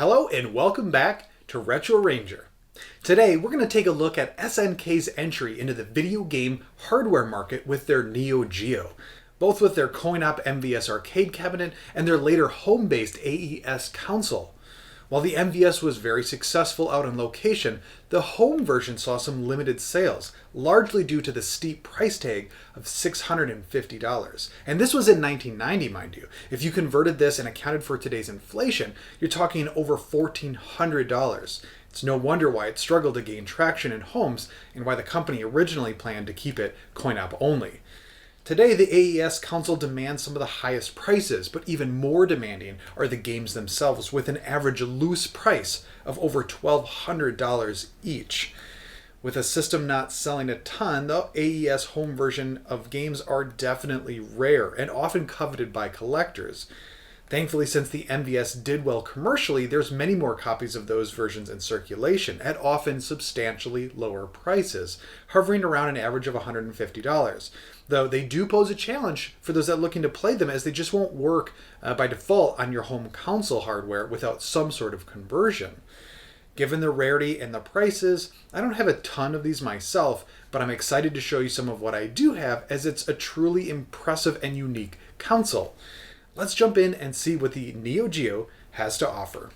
Hello and welcome back to Retro Ranger. Today we're going to take a look at SNK's entry into the video game hardware market with their NeoGeo, both with their coin-op MVS arcade cabinet and their later home-based AES console. While the MVS was very successful out on location, the home version saw some limited sales, largely due to the steep price tag of $650. And this was in 1990, mind you. If you converted this and accounted for today's inflation, you're talking over $1,400. It's no wonder why it struggled to gain traction in homes and why the company originally planned to keep it coin-op only. Today, the AES console demands some of the highest prices, but even more demanding are the games themselves, with an average loose price of over $1,200 each. With a system not selling a ton, the AES home version of games are definitely rare and often coveted by collectors. Thankfully, since the MVS did well commercially, there's many more copies of those versions in circulation at often substantially lower prices, hovering around an average of $150. Though they do pose a challenge for those that are looking to play them, as they just won't work by default on your home console hardware without some sort of conversion. Given the rarity and the prices, I don't have a ton of these myself, but I'm excited to show you some of what I do have, as it's a truly impressive and unique console. Let's jump in and see what the NeoGeo has to offer.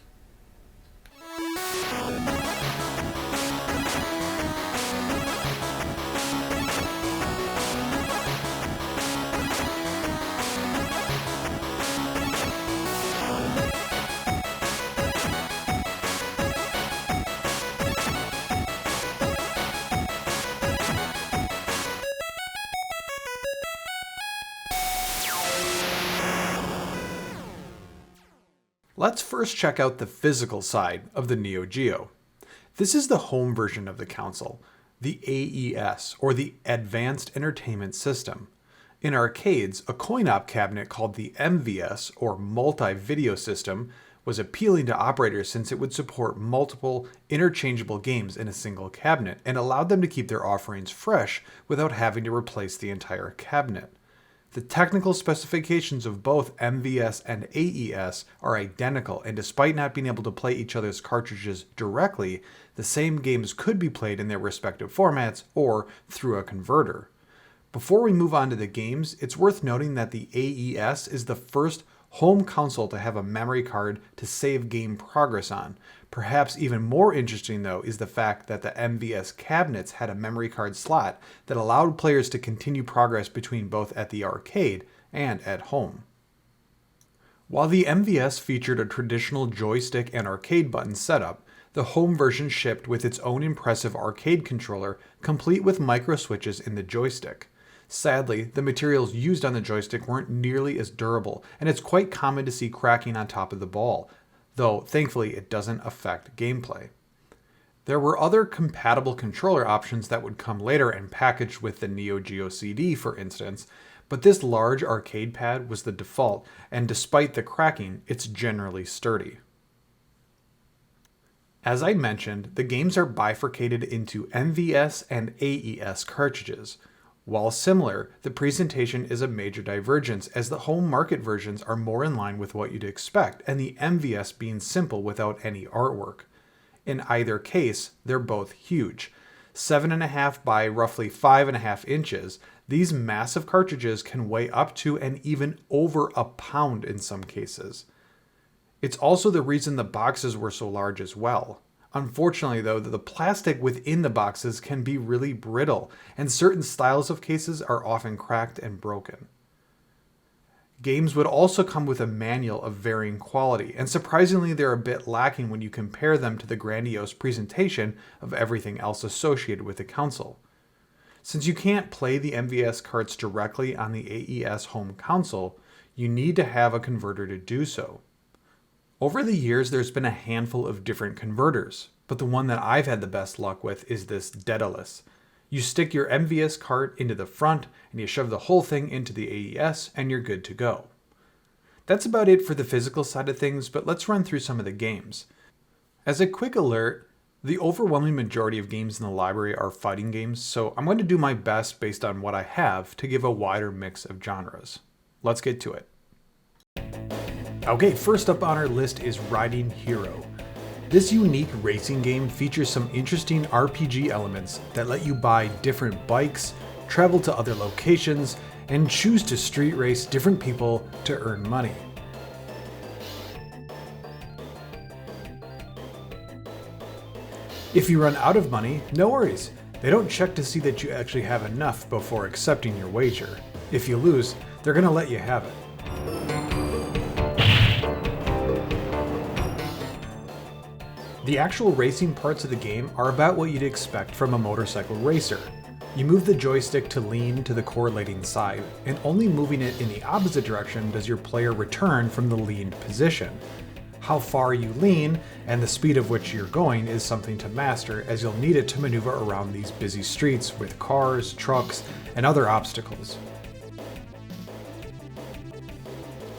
Let's first check out the physical side of the NeoGeo. This is the home version of the console, the AES, or the Advanced Entertainment System. In arcades, a coin-op cabinet called the MVS, or Multi-Video System, was appealing to operators since it would support multiple interchangeable games in a single cabinet and allowed them to keep their offerings fresh without having to replace the entire cabinet. The technical specifications of both MVS and AES are identical, and despite not being able to play each other's cartridges directly, the same games could be played in their respective formats or through a converter. Before we move on to the games, it's worth noting that the AES is the first home console to have a memory card to save game progress on. Perhaps even more interesting, though, is the fact that the MVS cabinets had a memory card slot that allowed players to continue progress between both at the arcade and at home. While the MVS featured a traditional joystick and arcade button setup, the home version shipped with its own impressive arcade controller, complete with micro switches in the joystick. Sadly, the materials used on the joystick weren't nearly as durable, and it's quite common to see cracking on top of the ball, though thankfully it doesn't affect gameplay. There were other compatible controller options that would come later and packaged with the NeoGeo CD, for instance, but this large arcade pad was the default, and despite the cracking, it's generally sturdy. As I mentioned, the games are bifurcated into MVS and AES cartridges. While similar, the presentation is a major divergence, as the home market versions are more in line with what you'd expect, and the MVS being simple without any artwork. In either case, they're both huge. 7.5 by roughly 5.5 inches, these massive cartridges can weigh up to and even over a pound in some cases. It's also the reason the boxes were so large as well. Unfortunately, though, the plastic within the boxes can be really brittle, and certain styles of cases are often cracked and broken. Games would also come with a manual of varying quality, and surprisingly they're a bit lacking when you compare them to the grandiose presentation of everything else associated with the console. Since you can't play the MVS carts directly on the AES home console, you need to have a converter to do so. Over the years, there's been a handful of different converters, but the one that I've had the best luck with is this Daedalus. You stick your MVS cart into the front, and you shove the whole thing into the AES, and you're good to go. That's about it for the physical side of things, but let's run through some of the games. As a quick alert, the overwhelming majority of games in the library are fighting games, so I'm going to do my best based on what I have to give a wider mix of genres. Let's get to it. Okay, first up on our list is Riding Hero. This unique racing game features some interesting RPG elements that let you buy different bikes, travel to other locations, and choose to street race different people to earn money. If you run out of money, no worries. They don't check to see that you actually have enough before accepting your wager. If you lose, they're gonna let you have it. The actual racing parts of the game are about what you'd expect from a motorcycle racer. You move the joystick to lean to the correlating side, and only moving it in the opposite direction does your player return from the leaned position. How far you lean and the speed of which you're going is something to master, as you'll need it to maneuver around these busy streets with cars, trucks, and other obstacles.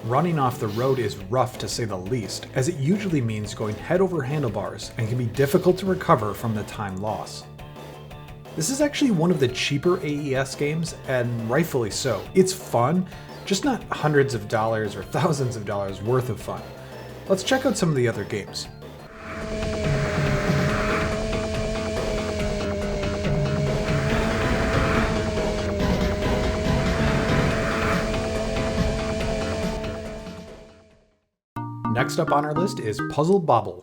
Running off the road is rough to say the least, as it usually means going head over handlebars and can be difficult to recover from the time loss. This is actually one of the cheaper AES games, and rightfully so. It's fun, just not hundreds of dollars or thousands of dollars worth of fun. Let's check out some of the other games. Next up on our list is Puzzle Bobble.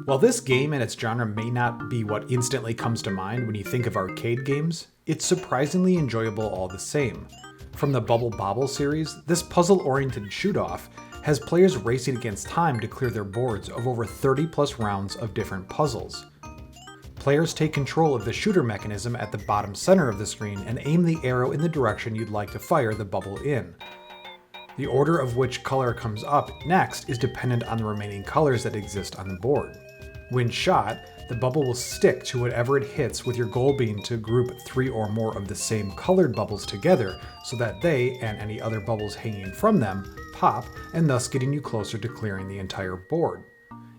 While this game and its genre may not be what instantly comes to mind when you think of arcade games, it's surprisingly enjoyable all the same. From the Bubble Bobble series, this puzzle-oriented shoot-off has players racing against time to clear their boards of over 30 plus rounds of different puzzles. Players take control of the shooter mechanism at the bottom center of the screen and aim the arrow in the direction you'd like to fire the bubble in. The order of which color comes up next is dependent on the remaining colors that exist on the board. When shot, the bubble will stick to whatever it hits, with your goal being to group 3 or more of the same colored bubbles together so that they, and any other bubbles hanging from them, pop, and thus getting you closer to clearing the entire board.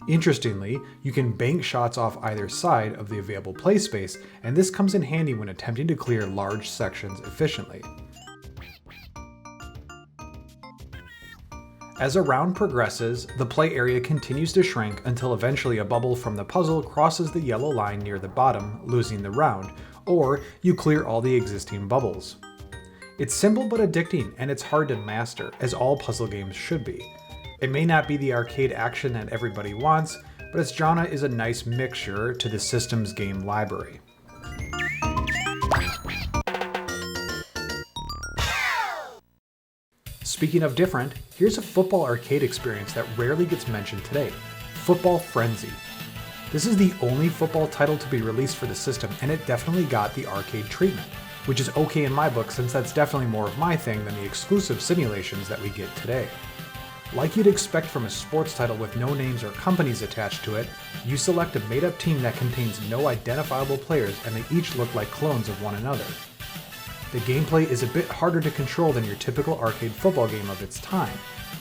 Interestingly, you can bank shots off either side of the available play space, and this comes in handy when attempting to clear large sections efficiently. As a round progresses, the play area continues to shrink until eventually a bubble from the puzzle crosses the yellow line near the bottom, losing the round, or you clear all the existing bubbles. It's simple but addicting, and it's hard to master, as all puzzle games should be. It may not be the arcade action that everybody wants, but its genre is a nice mixture to the system's game library. Speaking of different, here's a football arcade experience that rarely gets mentioned today: Football Frenzy. This is the only football title to be released for the system, and it definitely got the arcade treatment, which is okay in my book since that's definitely more of my thing than the exclusive simulations that we get today. Like you'd expect from a sports title with no names or companies attached to it, you select a made-up team that contains no identifiable players, and they each look like clones of one another. The gameplay is a bit harder to control than your typical arcade football game of its time.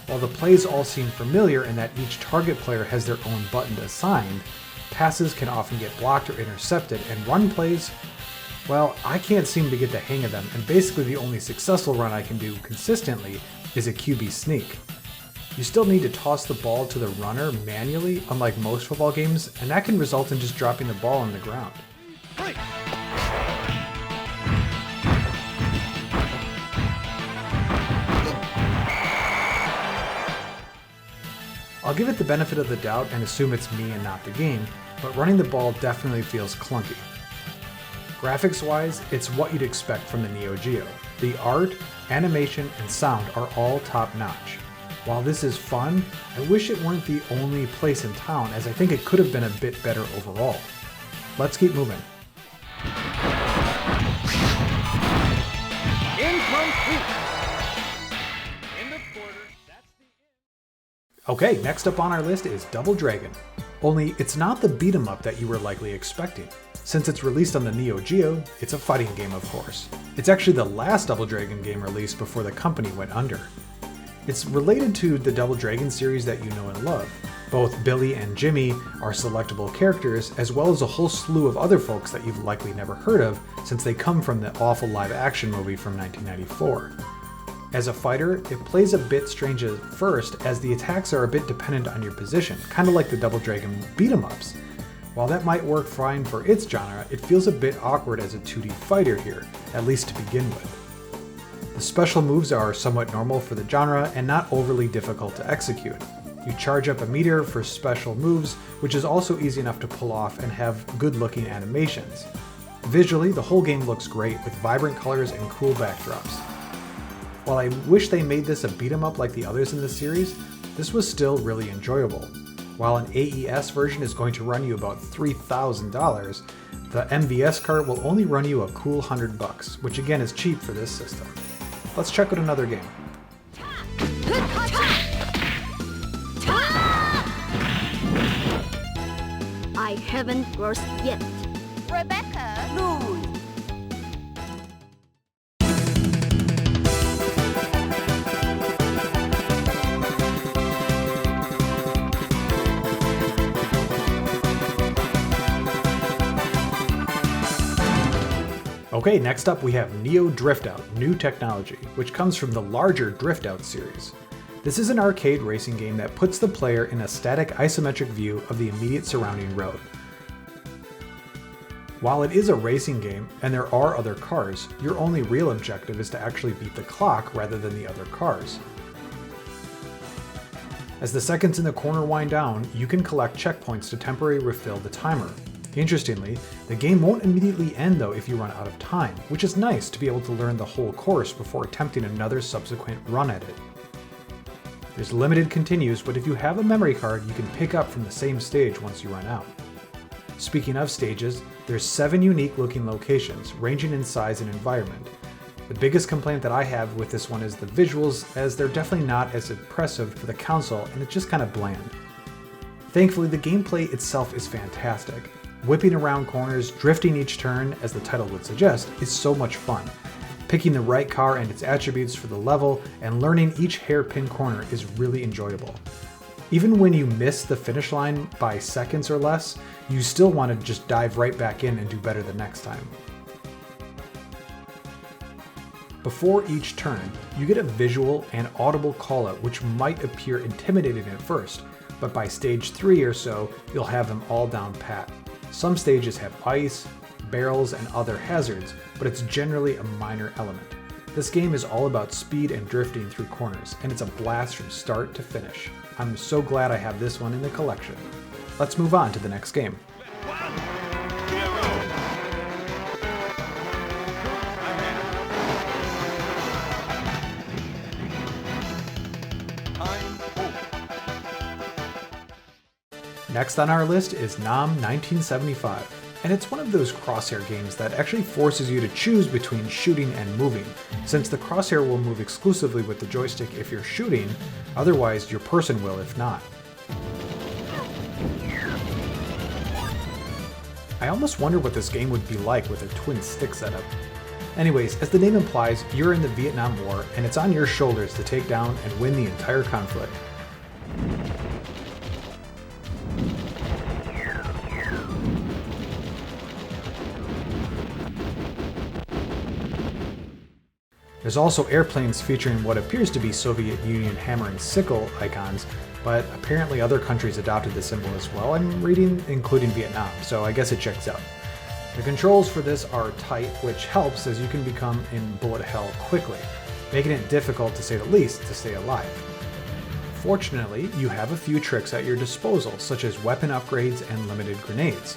While the plays all seem familiar in that each target player has their own button assigned, passes can often get blocked or intercepted, and run plays, well, I can't seem to get the hang of them, and basically the only successful run I can do consistently is a QB sneak. You still need to toss the ball to the runner manually, unlike most football games, and that can result in just dropping the ball on the ground. I'll give it the benefit of the doubt and assume it's me and not the game, but running the ball definitely feels clunky. Graphics-wise, it's what you'd expect from the NeoGeo. The art, animation, and sound are all top-notch. While this is fun, I wish it weren't the only place in town, as I think it could have been a bit better overall. Let's keep moving. Incomplete! Okay, next up on our list is Double Dragon. Only it's not the beat 'em up that you were likely expecting. Since it's released on the NeoGeo, it's a fighting game, of course. It's actually the last Double Dragon game released before the company went under. It's related to the Double Dragon series that you know and love. Both Billy and Jimmy are selectable characters, as well as a whole slew of other folks that you've likely never heard of, since they come from the awful live-action movie from 1994. As a fighter, it plays a bit strange at first as the attacks are a bit dependent on your position, kind of like the Double Dragon beat-em-ups. While that might work fine for its genre, it feels a bit awkward as a 2D fighter here, at least to begin with. The special moves are somewhat normal for the genre and not overly difficult to execute. You charge up a meter for special moves, which is also easy enough to pull off and have good-looking animations. Visually, the whole game looks great with vibrant colors and cool backdrops. While I wish they made this a beat-em-up like the others in the series, this was still really enjoyable. While an AES version is going to run you about $3,000, the MVS cart will only run you a cool $100, which again is cheap for this system. Let's check out another game. I haven't burst yet. Rebecca, lose. Okay, next up we have Neo Drift Out, New Technology, which comes from the larger Drift Out series. This is an arcade racing game that puts the player in a static isometric view of the immediate surrounding road. While it is a racing game, and there are other cars, your only real objective is to actually beat the clock rather than the other cars. As the seconds in the corner wind down, you can collect checkpoints to temporarily refill the timer. Interestingly, the game won't immediately end though if you run out of time, which is nice to be able to learn the whole course before attempting another subsequent run at it. There's limited continues, but if you have a memory card, you can pick up from the same stage once you run out. Speaking of stages, there's 7 unique looking locations, ranging in size and environment. The biggest complaint that I have with this one is the visuals, as they're definitely not as impressive for the console and it's just kind of bland. Thankfully, the gameplay itself is fantastic. Whipping around corners, drifting each turn, as the title would suggest, is so much fun. Picking the right car and its attributes for the level, and learning each hairpin corner is really enjoyable. Even when you miss the finish line by seconds or less, you still want to just dive right back in and do better the next time. Before each turn, you get a visual and audible callout which might appear intimidating at first, but by stage 3 or so, you'll have them all down pat. Some stages have ice, barrels, and other hazards, but it's generally a minor element. This game is all about speed and drifting through corners, and it's a blast from start to finish. I'm so glad I have this one in the collection. Let's move on to the next game. Next on our list is NAM 1975, and it's one of those crosshair games that actually forces you to choose between shooting and moving, since the crosshair will move exclusively with the joystick if you're shooting, otherwise your person will if not. I almost wonder what this game would be like with a twin stick setup. Anyways, as the name implies, you're in the Vietnam War, and it's on your shoulders to take down and win the entire conflict. There's also airplanes featuring what appears to be Soviet Union hammer and sickle icons, but apparently other countries adopted the symbol as well, I'm reading, including Vietnam, so I guess it checks out. The controls for this are tight, which helps as you can become in bullet hell quickly, making it difficult to say the least to stay alive. Fortunately, you have a few tricks at your disposal, such as weapon upgrades and limited grenades.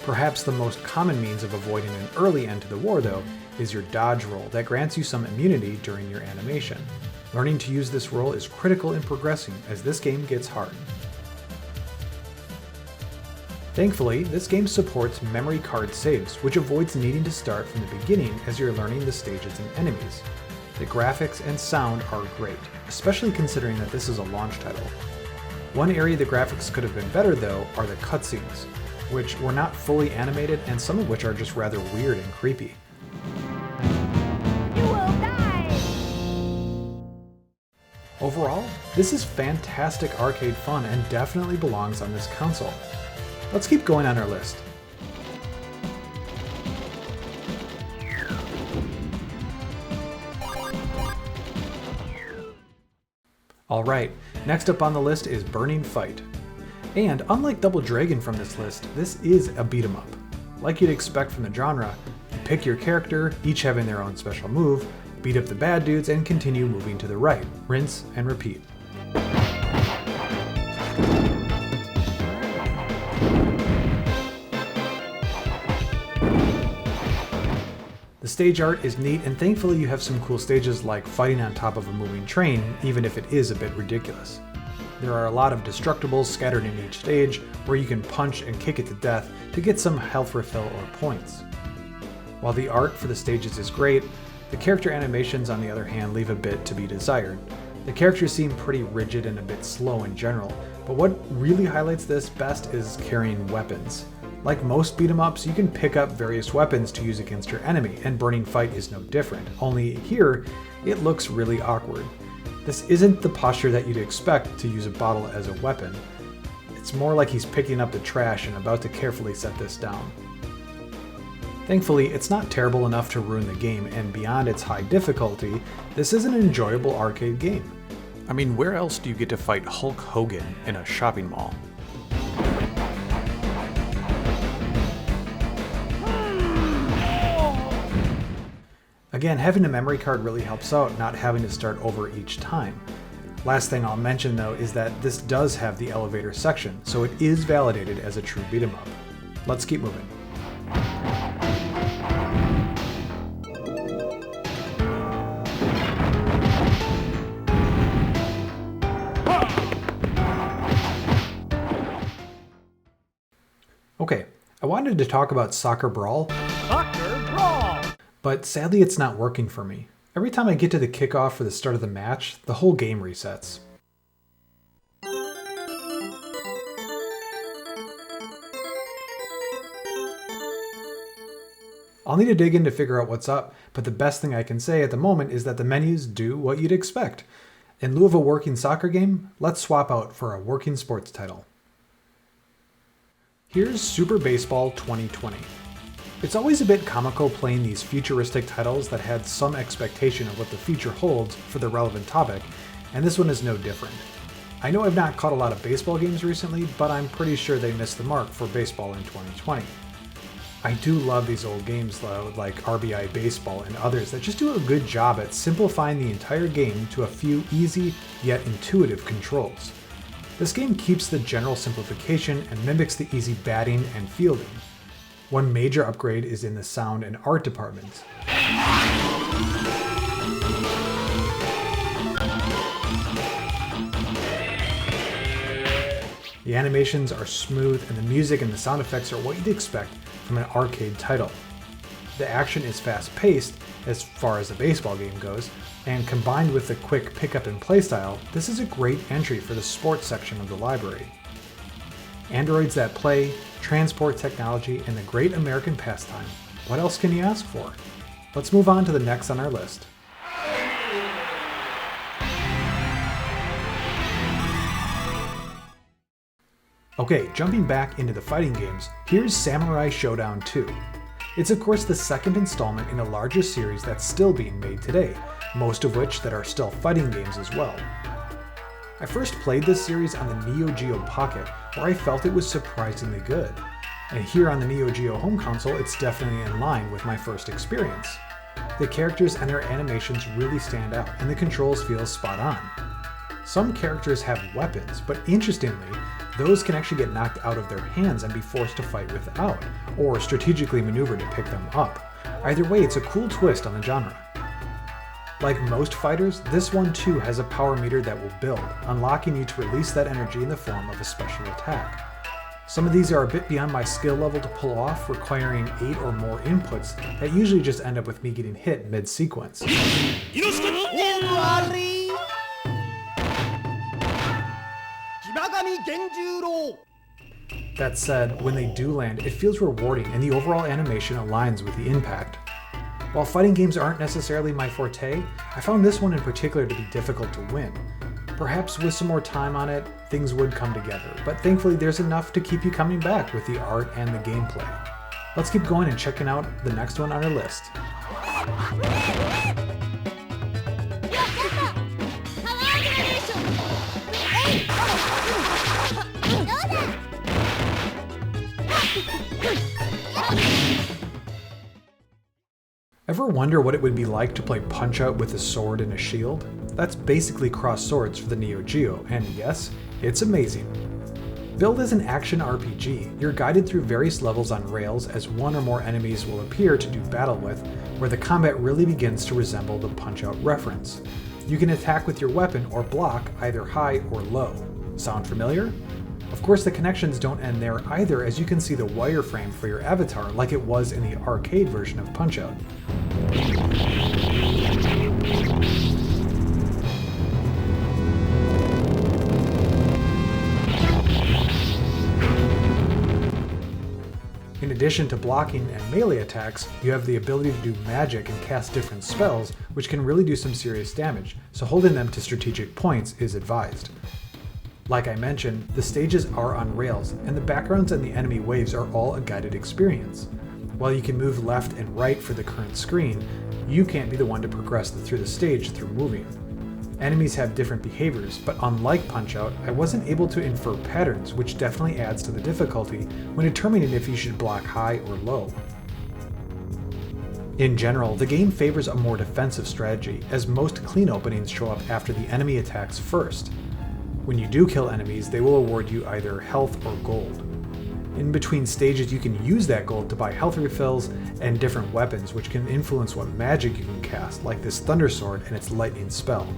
Perhaps the most common means of avoiding an early end to the war, though, is your dodge roll that grants you some immunity during your animation. Learning to use this roll is critical in progressing as this game gets hard. Thankfully, this game supports memory card saves, which avoids needing to start from the beginning as you're learning the stages and enemies. The graphics and sound are great, especially considering that this is a launch title. One area the graphics could have been better though are the cutscenes, which were not fully animated and some of which are just rather weird and creepy. You will die! Overall, this is fantastic arcade fun and definitely belongs on this console. Let's keep going on our list. Alright, next up on the list is Burning Fight. And unlike Double Dragon from this list, this is a beat 'em up. Like you'd expect from the genre, you pick your character, each having their own special move, beat up the bad dudes, and continue moving to the right. Rinse and repeat. The stage art is neat, and thankfully you have some cool stages like fighting on top of a moving train, even if it is a bit ridiculous. There are a lot of destructibles scattered in each stage, where you can punch and kick it to death to get some health refill or points. While the art for the stages is great, the character animations on the other hand leave a bit to be desired. The characters seem pretty rigid and a bit slow in general, but what really highlights this best is carrying weapons. Like most beat 'em ups, you can pick up various weapons to use against your enemy, and Burning Fight is no different, only here it looks really awkward. This isn't the posture that you'd expect to use a bottle as a weapon. It's more like he's picking up the trash and about to carefully set this down. Thankfully, it's not terrible enough to ruin the game, and beyond its high difficulty, this is an enjoyable arcade game. I mean, where else do you get to fight Hulk Hogan in a shopping mall? Again, having a memory card really helps out, not having to start over each time. Last thing I'll mention though is that this does have the elevator section, so it is validated as a true beat 'em up. Let's keep moving. Okay, I wanted to talk about Soccer Brawl. But sadly it's not working for me. Every time I get to the kickoff for the start of the match, the whole game resets. I'll need to dig in to figure out what's up, but the best thing I can say at the moment is that the menus do what you'd expect. In lieu of a working soccer game, let's swap out for a working sports title. Here's Super Baseball 2020. It's always a bit comical playing these futuristic titles that had some expectation of what the future holds for the relevant topic, and this one is no different. I know I've not caught a lot of baseball games recently, but I'm pretty sure they missed the mark for baseball in 2020. I do love these old games though, like RBI Baseball and others that just do a good job at simplifying the entire game to a few easy yet intuitive controls. This game keeps the general simplification and mimics the easy batting and fielding. One major upgrade is in the sound and art department. The animations are smooth, and the music and the sound effects are what you'd expect from an arcade title. The action is fast-paced as far as the baseball game goes, and combined with the quick pick-up and play style, this is a great entry for the sports section of the library. Androids that play, transport technology, and the great American pastime. What else can you ask for? Let's move on to the next on our list. Okay, jumping back into the fighting games, here's Samurai Showdown II. It's of course the second installment in a larger series that's still being made today, most of which that are still fighting games as well. I first played this series on the NeoGeo Pocket, where I felt it was surprisingly good. And here on the NeoGeo home console, it's definitely in line with my first experience. The characters and their animations really stand out, and the controls feel spot on. Some characters have weapons, but interestingly, those can actually get knocked out of their hands and be forced to fight without, or strategically maneuver to pick them up. Either way, it's a cool twist on the genre. Like most fighters, this one too has a power meter that will build, unlocking you to release that energy in the form of a special attack. Some of these are a bit beyond my skill level to pull off, requiring 8 or more inputs that usually just end up with me getting hit mid-sequence. That said, when they do land, it feels rewarding and the overall animation aligns with the impact. While fighting games aren't necessarily my forte, I found this one in particular to be difficult to win. Perhaps with some more time on it, things would come together, but thankfully there's enough to keep you coming back with the art and the gameplay. Let's keep going and checking out the next one on our list. Ever wonder what it would be like to play Punch-Out with a sword and a shield? That's basically cross swords for the NeoGeo, and yes, it's amazing. Billed as an action RPG, you're guided through various levels on rails as one or more enemies will appear to do battle with, where the combat really begins to resemble the Punch-Out reference. You can attack with your weapon or block either high or low. Sound familiar? Of course, the connections don't end there either, as you can see the wireframe for your avatar like it was in the arcade version of Punch-Out. In addition to blocking and melee attacks, you have the ability to do magic and cast different spells, which can really do some serious damage, so holding them to strategic points is advised. Like I mentioned, the stages are on rails, and the backgrounds and the enemy waves are all a guided experience. While you can move left and right for the current screen, you can't be the one to progress through the stage through moving. Enemies have different behaviors, but unlike Punch-Out, I wasn't able to infer patterns, which definitely adds to the difficulty when determining if you should block high or low. In general, the game favors a more defensive strategy, as most clean openings show up after the enemy attacks first. When you do kill enemies, they will award you either health or gold. In between stages, you can use that gold to buy health refills and different weapons, which can influence what magic you can cast, like this Thunder Sword and its lightning spell.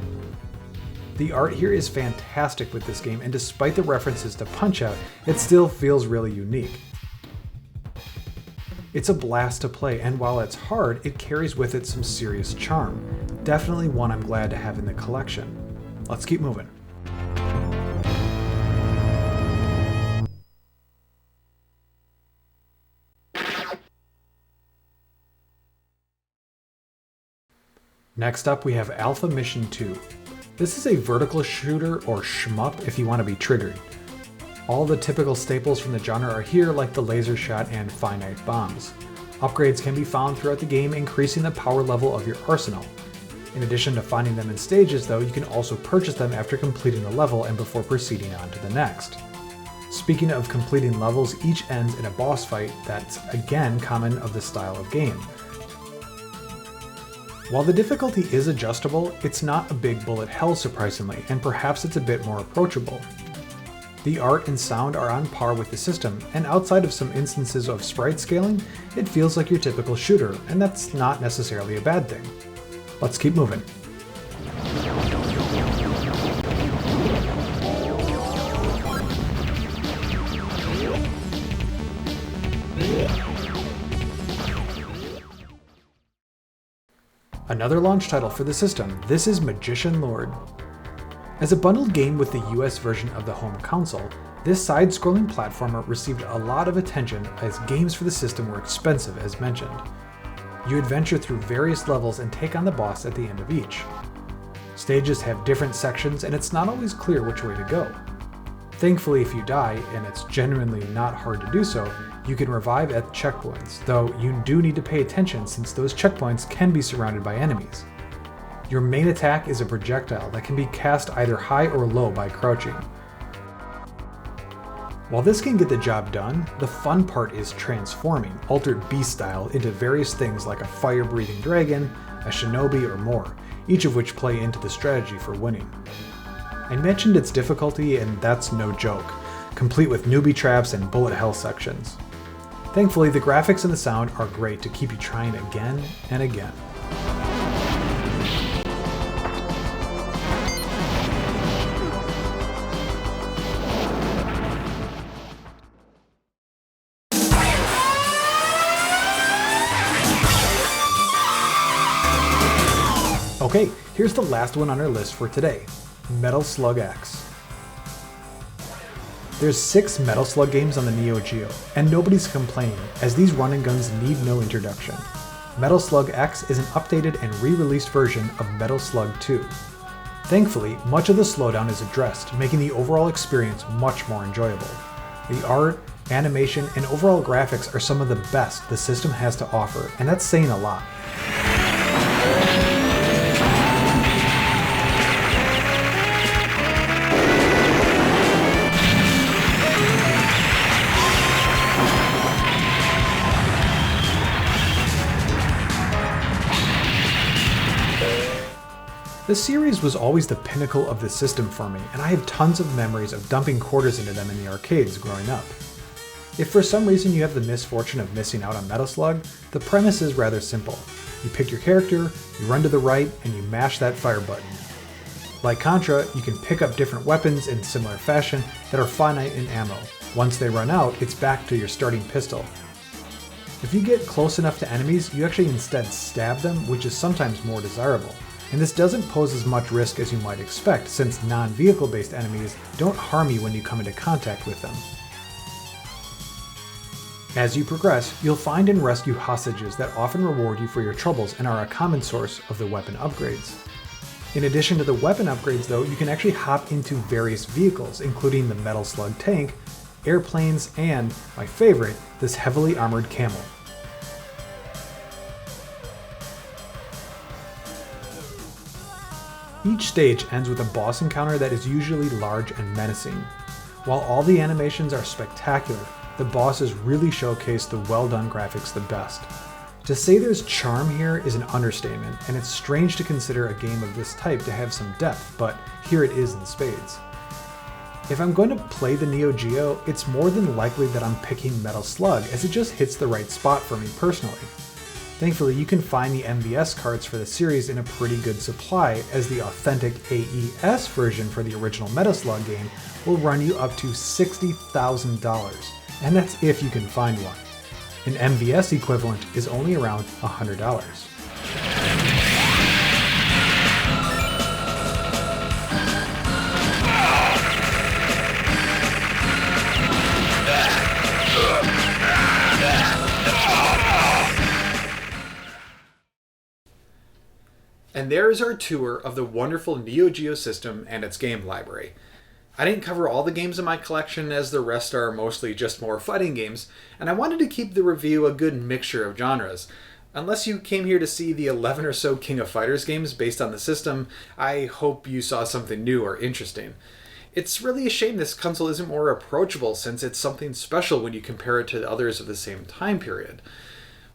The art here is fantastic with this game, and despite the references to Punch-Out, it still feels really unique. It's a blast to play, and while it's hard, it carries with it some serious charm. Definitely one I'm glad to have in the collection. Let's keep moving. Next up, we have Alpha Mission 2. This is a vertical shooter, or shmup if you want to be triggered. All the typical staples from the genre are here, like the laser shot and finite bombs. Upgrades can be found throughout the game, increasing the power level of your arsenal. In addition to finding them in stages though, you can also purchase them after completing a level and before proceeding on to the next. Speaking of completing levels, each ends in a boss fight that's again common of this style of game. While the difficulty is adjustable, it's not a big bullet hell surprisingly, and perhaps it's a bit more approachable. The art and sound are on par with the system, and outside of some instances of sprite scaling, it feels like your typical shooter, and that's not necessarily a bad thing. Let's keep moving. Another launch title for the system, this is Magician Lord. As a bundled game with the US version of the home console, this side-scrolling platformer received a lot of attention as games for the system were expensive as mentioned. You adventure through various levels and take on the boss at the end of each. Stages have different sections and it's not always clear which way to go. Thankfully, if you die, and it's genuinely not hard to do so, you can revive at checkpoints, though you do need to pay attention since those checkpoints can be surrounded by enemies. Your main attack is a projectile that can be cast either high or low by crouching. While this can get the job done, the fun part is transforming, Altered Beast style, into various things like a fire-breathing dragon, a shinobi, or more, each of which play into the strategy for winning. I mentioned its difficulty, and that's no joke, complete with newbie traps and bullet hell sections. Thankfully, the graphics and the sound are great to keep you trying again and again. Okay, here's the last one on our list for today, Metal Slug X. There's 6 Metal Slug games on the NeoGeo, and nobody's complaining, as these run and guns need no introduction. Metal Slug X is an updated and re-released version of Metal Slug II. Thankfully, much of the slowdown is addressed, making the overall experience much more enjoyable. The art, animation, and overall graphics are some of the best the system has to offer, and that's saying a lot. The series was always the pinnacle of the system for me, and I have tons of memories of dumping quarters into them in the arcades growing up. If for some reason you have the misfortune of missing out on Metal Slug, the premise is rather simple. You pick your character, you run to the right, and you mash that fire button. Like Contra, you can pick up different weapons in similar fashion that are finite in ammo. Once they run out, it's back to your starting pistol. If you get close enough to enemies, you actually instead stab them, which is sometimes more desirable. And this doesn't pose as much risk as you might expect, since non-vehicle based enemies don't harm you when you come into contact with them. As you progress, you'll find and rescue hostages that often reward you for your troubles and are a common source of the weapon upgrades. In addition to the weapon upgrades though, you can actually hop into various vehicles, including the Metal Slug tank, airplanes, and, my favorite, this heavily armored camel. Each stage ends with a boss encounter that is usually large and menacing. While all the animations are spectacular, the bosses really showcase the well-done graphics the best. To say there's charm here is an understatement, and it's strange to consider a game of this type to have some depth, but here it is in spades. If I'm going to play the NeoGeo, it's more than likely that I'm picking Metal Slug, as it just hits the right spot for me personally. Thankfully, you can find the MVS cards for the series in a pretty good supply, as the authentic AES version for the original Metal Slug game will run you up to $60,000. And that's if you can find one. An MVS equivalent is only around $100. And there's our tour of the wonderful NeoGeo system and its game library. I didn't cover all the games in my collection, as the rest are mostly just more fighting games, and I wanted to keep the review a good mixture of genres. Unless you came here to see the 11 or so King of Fighters games based on the system, I hope you saw something new or interesting. It's really a shame this console isn't more approachable, since it's something special when you compare it to the others of the same time period.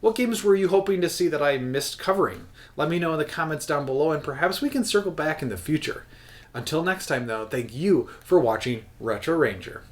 What games were you hoping to see that I missed covering? Let me know in the comments down below, and perhaps we can circle back in the future. Until next time though, thank you for watching Retro Ranger.